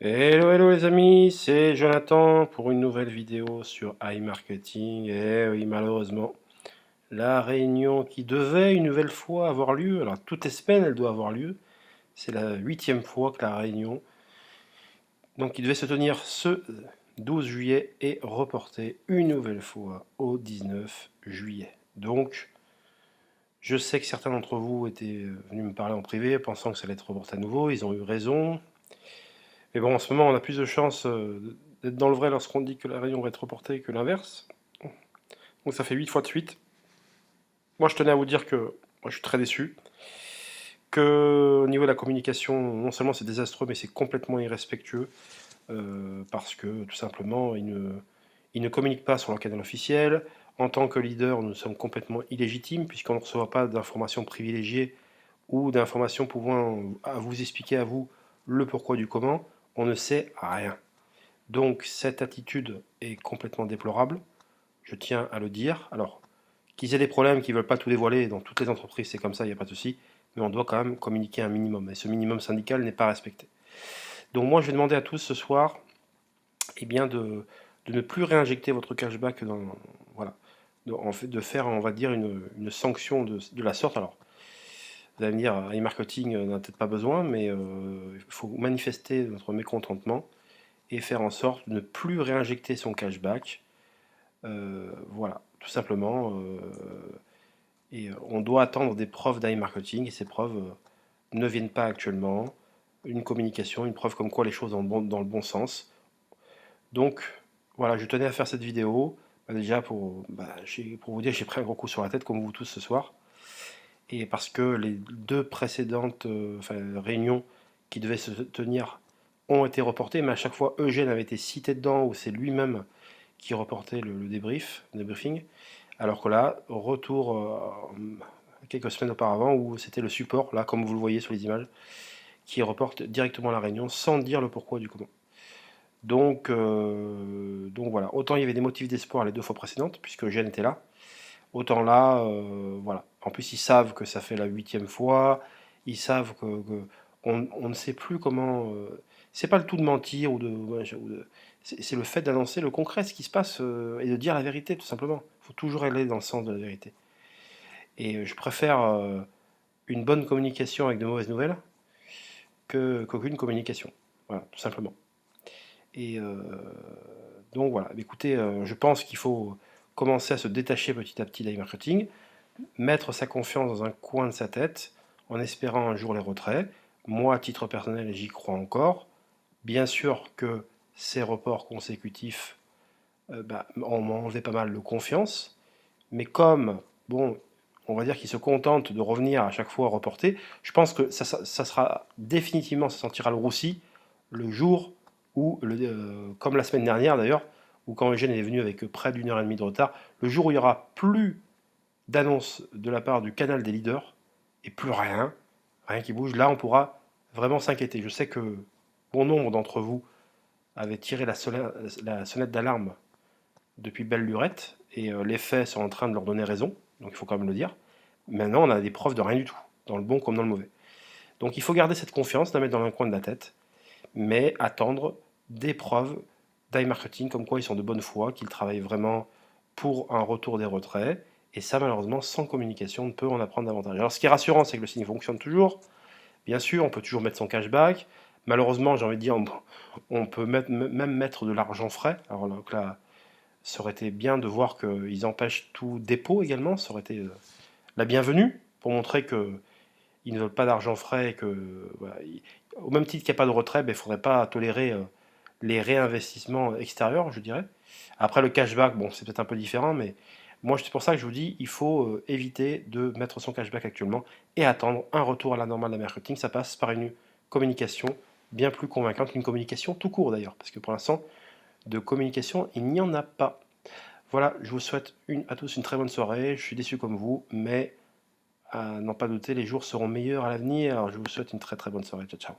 Hello, hello les amis, c'est Jonathan pour une nouvelle vidéo sur iMarketing. Et oui, malheureusement, la réunion qui devait une nouvelle fois avoir lieu, alors toutes les semaines elle doit avoir lieu, c'est la 8e fois que la réunion, donc qui devait se tenir ce 12 juillet, est reportée une nouvelle fois au 19 juillet. Donc, je sais que certains d'entre vous étaient venus me parler en privé pensant que ça allait être reporté à nouveau, ils ont eu raison. Mais bon, en ce moment, on a plus de chances d'être dans le vrai lorsqu'on dit que la réunion va être reportée que l'inverse. Donc ça fait 8 fois de suite. Moi, je tenais à vous dire que moi, je suis très déçu. Que au niveau de la communication, non seulement c'est désastreux, mais c'est complètement irrespectueux. Parce que tout simplement, ils ne communiquent pas sur leur canal officiel. En tant que leader, nous sommes complètement illégitimes, puisqu'on ne reçoit pas d'informations privilégiées ou d'informations pouvant à vous expliquer à vous le pourquoi du comment. On ne sait rien. Donc cette attitude est complètement déplorable, je tiens à le dire. Alors, qu'ils aient des problèmes, qu'ils ne veulent pas tout dévoiler, dans toutes les entreprises c'est comme ça, il n'y a pas de souci, mais on doit quand même communiquer un minimum, et ce minimum syndical n'est pas respecté. Donc moi je vais demander à tous ce soir eh bien, de ne plus réinjecter votre cashback dans... Voilà, en fait, de faire, on va dire, une sanction de la sorte. Alors, vous allez me dire, e-marketing n'a peut-être pas besoin, mais il faut manifester notre mécontentement et faire en sorte de ne plus réinjecter son cashback. Voilà, tout simplement. Et on doit attendre des preuves d'iMarketing et ces preuves ne viennent pas actuellement. Une communication, une preuve comme quoi les choses vont dans le bon sens. Donc voilà, je tenais à faire cette vidéo. Déjà pour vous dire que j'ai pris un gros coup sur la tête comme vous tous ce soir. Et parce que les deux précédentes réunions qui devaient se tenir ont été reportées, mais à chaque fois Eugène avait été cité dedans ou c'est lui-même qui reportait le débriefing, alors que là, retour quelques semaines auparavant où c'était le support, là comme vous le voyez sur les images, qui reporte directement la réunion sans dire le pourquoi du comment. Donc voilà, autant il y avait des motifs d'espoir les deux fois précédentes, puisque Eugène était là, autant là, voilà. En plus, ils savent que ça fait la 8e fois, ils savent on ne sait plus comment. C'est pas le tout de mentir c'est le fait d'annoncer le concret, ce qui se passe, et de dire la vérité, tout simplement. Il faut toujours aller dans le sens de la vérité. Et je préfère une bonne communication avec de mauvaises nouvelles qu'aucune communication. Voilà, tout simplement. Et donc voilà, écoutez, je pense qu'il faut commencer à se détacher petit à petit de marketing, mettre sa confiance dans un coin de sa tête en espérant un jour les retraits. Moi, à titre personnel, j'y crois encore. Bien sûr que ces reports consécutifs on m'a enlevé pas mal de confiance, mais comme, bon, on va dire qu'ils se contentent de revenir à chaque fois reporter, je pense que ça sera définitivement, ça sentira le roussi le jour où, comme la semaine dernière d'ailleurs, où quand Eugène est venu avec près d'une heure et demie de retard, le jour où il n'y aura plus d'annonce de la part du canal des leaders et plus rien, rien qui bouge, là on pourra vraiment s'inquiéter. Je sais que bon nombre d'entre vous avaient tiré la sonnette d'alarme depuis belle lurette et les faits sont en train de leur donner raison, donc il faut quand même le dire. Maintenant on a des preuves de rien du tout, dans le bon comme dans le mauvais. Donc il faut garder cette confiance, la mettre dans un coin de la tête, mais attendre des preuves d'iMarketing comme quoi ils sont de bonne foi, qu'ils travaillent vraiment pour un retour des retraits. Et ça, malheureusement, sans communication, on ne peut en apprendre davantage. Alors, ce qui est rassurant, c'est que le signe fonctionne toujours. Bien sûr, on peut toujours mettre son cashback. Malheureusement, j'ai envie de dire, on peut même mettre de l'argent frais. Alors donc là, ça aurait été bien de voir qu'ils empêchent tout dépôt également. Ça aurait été la bienvenue pour montrer qu'ils ne veulent pas d'argent frais et que, voilà, au même titre qu'il n'y a pas de retrait, il ne faudrait pas tolérer les réinvestissements extérieurs, je dirais. Après, le cashback, bon, c'est peut-être un peu différent, mais moi, c'est pour ça que je vous dis, il faut éviter de mettre son cashback actuellement et attendre un retour à la normale de marketing. Ça passe par une communication bien plus convaincante qu'une communication tout court d'ailleurs, parce que pour l'instant, de communication, il n'y en a pas. Voilà, je vous souhaite à tous une très bonne soirée. Je suis déçu comme vous, mais à n'en pas douter, les jours seront meilleurs à l'avenir. Alors, je vous souhaite une très très bonne soirée. Ciao, ciao.